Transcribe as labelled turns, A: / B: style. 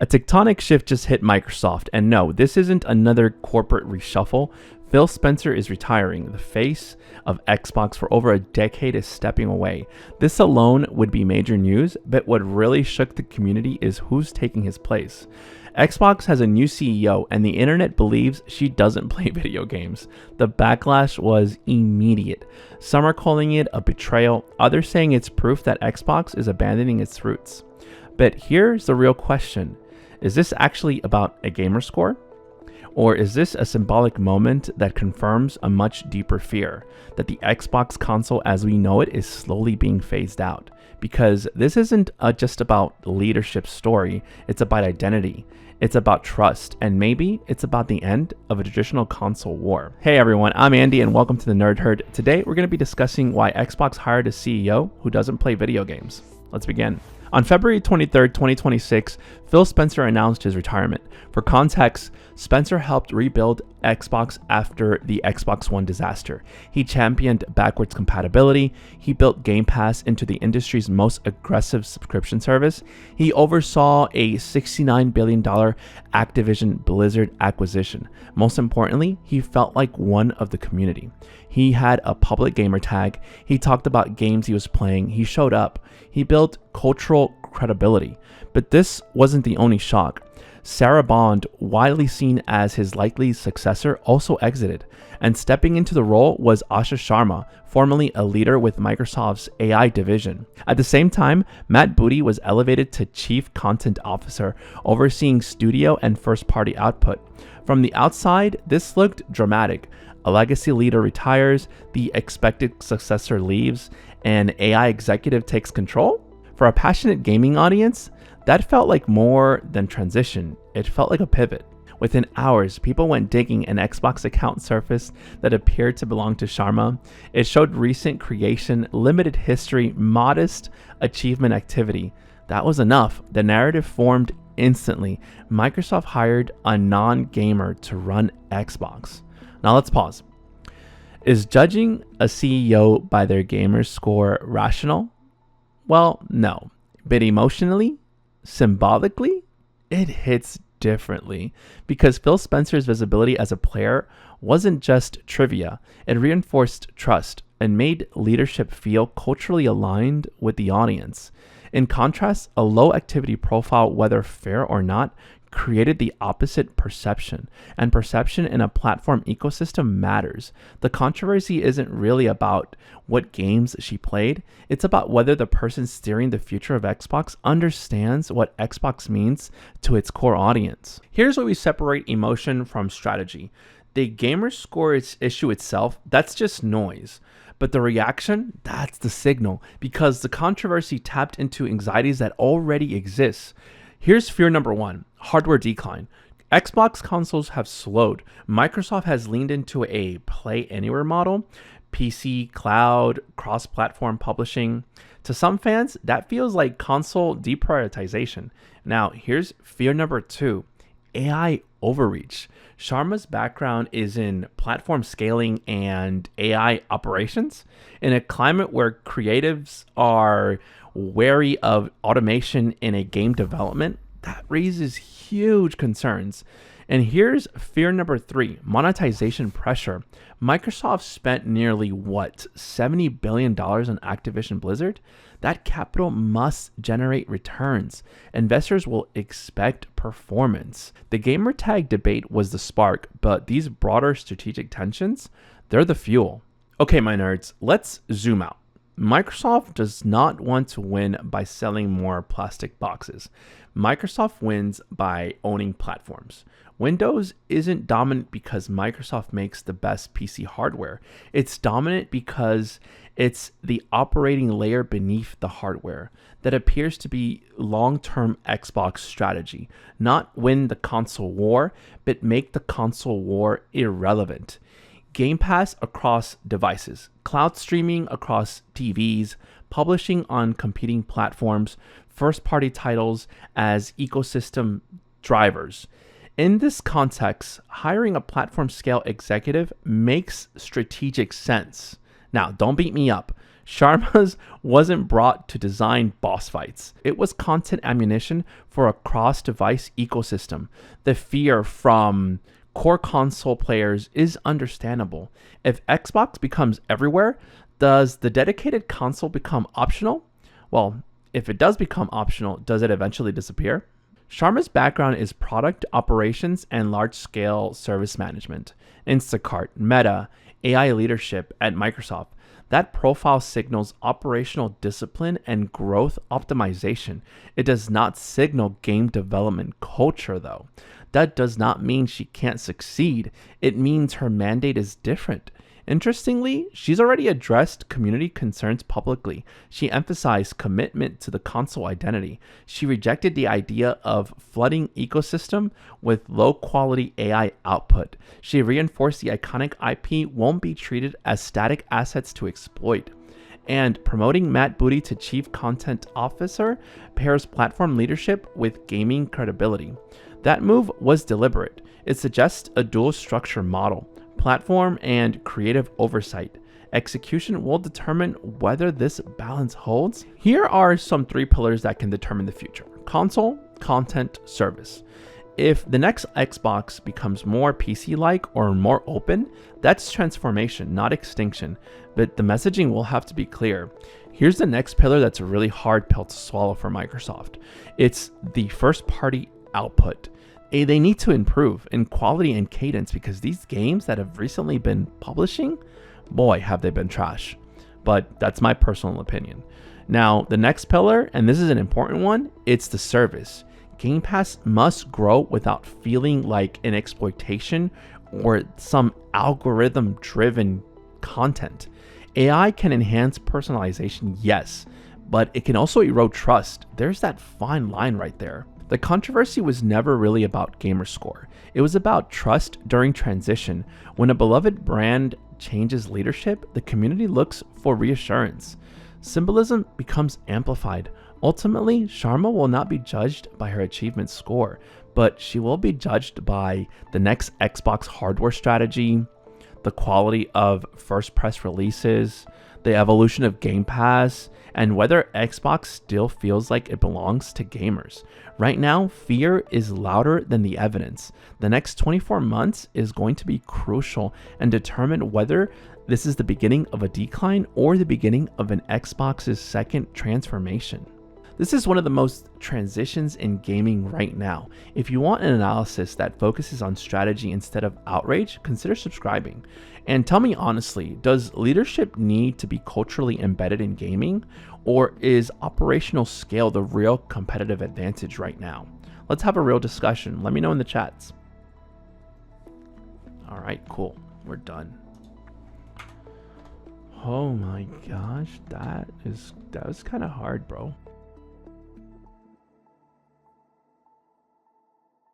A: A tectonic shift just hit Microsoft, and no, this isn't another corporate reshuffle. Phil Spencer is retiring. The face of Xbox for over a decade is stepping away. This alone would be major news, but what really shook the community is who's taking his place. Xbox has a new CEO, and the internet believes she doesn't play video games. The backlash was immediate. Some are calling it a betrayal, others saying it's proof that Xbox is abandoning its roots. But here's the real question. Is this actually about a gamer score? Or is this a symbolic moment that confirms a much deeper fear that the Xbox console as we know it is slowly being phased out? Because this isn't just about leadership story, it's about identity. It's about trust, and maybe it's about the end of a traditional console war. Hey everyone, I'm Andy and welcome to the Nerd Herd. Today we're going to be discussing why Xbox hired a CEO who doesn't play video games. Let's begin. On February 23rd, 2026, Phil Spencer announced his retirement. For context, Spencer helped rebuild Xbox after the Xbox One disaster. He championed backwards compatibility. He built Game Pass into the industry's most aggressive subscription service. He oversaw a $69 billion Activision Blizzard acquisition. Most importantly, he felt like one of the community. He had a public gamer tag. He talked about games he was playing. He showed up. He built cultural credibility. But this wasn't the only shock. Sarah Bond, widely seen as his likely successor, also exited, and stepping into the role was Asha Sharma, formerly a leader with Microsoft's AI division. At the same time, Matt Booty was elevated to Chief Content Officer, overseeing studio and first-party output. From the outside, this looked dramatic. A legacy leader retires, the expected successor leaves, and AI executive takes control? For a passionate gaming audience, that felt like more than transition. It felt like a pivot. Within hours, people went digging an Xbox account surfaced that appeared to belong to Sharma. It showed recent creation, limited history, modest achievement activity. That was enough. The narrative formed instantly. Microsoft hired a non-gamer to run Xbox. Now let's pause. Is judging a CEO by their gamer score rational? Well, no. But emotionally, symbolically, it hits differently because Phil Spencer's visibility as a player wasn't just trivia. It reinforced trust and made leadership feel culturally aligned with the audience. In contrast, a low activity profile, whether fair or not, created the opposite perception, and perception in a platform ecosystem matters. The controversy isn't really about what games she played, it's about whether the person steering the future of Xbox understands what Xbox means to its core audience. Here's where we separate emotion from strategy. The gamer score issue itself, that's just noise. But the reaction, that's the signal, because the controversy tapped into anxieties that already exist. Here's fear number one, hardware decline. Xbox consoles have slowed. Microsoft has leaned into a play anywhere model, PC, cloud, cross-platform publishing. To some fans, that feels like console deprioritization. Now, here's fear number two, AI overreach. Sharma's background is in platform scaling and AI operations. In a climate where creatives are wary of automation in a game development, that raises huge concerns. And here's fear number three, monetization pressure. Microsoft spent nearly $70 billion on Activision Blizzard? That capital must generate returns. Investors will expect performance. The gamer tag debate was the spark, but these broader strategic tensions, they're the fuel. Okay, my nerds, let's zoom out. Microsoft does not want to win by selling more plastic boxes. Microsoft wins by owning platforms. Windows isn't dominant because Microsoft makes the best PC hardware. It's dominant because it's the operating layer beneath the hardware that appears to be long-term Xbox strategy. Not win the console war, but make the console war irrelevant. Game Pass across devices, cloud streaming across TVs, publishing on competing platforms, first-party titles as ecosystem drivers. In this context, hiring a platform scale executive makes strategic sense. Now, don't beat me up. Sharma's wasn't brought to design boss fights. It was content ammunition for a cross-device ecosystem. The fear from core console players is understandable. If Xbox becomes everywhere, does the dedicated console become optional? Well, if it does become optional, does it eventually disappear? Sharma's background is product operations and large-scale service management. Instacart, Meta, AI leadership at Microsoft. That profile signals operational discipline and growth optimization. It does not signal game development culture, though. That does not mean she can't succeed. It means her mandate is different. Interestingly, she's already addressed community concerns publicly. She emphasized commitment to the console identity. She rejected the idea of flooding ecosystem with low-quality AI output. She reinforced the iconic IP won't be treated as static assets to exploit. And promoting Matt Booty to Chief Content Officer pairs platform leadership with gaming credibility. That move was deliberate. It suggests a dual structure model. Platform and creative oversight. Execution will determine whether this balance holds. Here are some 3 pillars that can determine the future: console, content, service. If the next Xbox becomes more PC-like or more open, that's transformation, not extinction. But the messaging will have to be clear. Here's the next pillar that's a really hard pill to swallow for Microsoft. It's the first-party output. They need to improve in quality and cadence, because these games that have recently been publishing, boy, have they been trash. But that's my personal opinion. Now, the next pillar, and this is an important one, it's the service. Game Pass must grow without feeling like an exploitation or some algorithm-driven content. AI can enhance personalization, yes, but it can also erode trust. There's that fine line right there. The controversy was never really about gamerscore. It was about trust during transition. When a beloved brand changes leadership, the community looks for reassurance. Symbolism becomes amplified. Ultimately, Sharma will not be judged by her achievement score, but she will be judged by the next Xbox hardware strategy, the quality of first press releases, the evolution of Game Pass, and whether Xbox still feels like it belongs to gamers. Right now, fear is louder than the evidence. The next 24 months is going to be crucial and determine whether this is the beginning of a decline or the beginning of an Xbox's second transformation. This is one of the most transitions in gaming right now. If you want an analysis that focuses on strategy instead of outrage, consider subscribing. And tell me honestly, does leadership need to be culturally embedded in gaming, or is operational scale the real competitive advantage right now? Let's have a real discussion. Let me know in the chats. All right, cool. We're done. Oh my gosh, that was kind of hard, bro.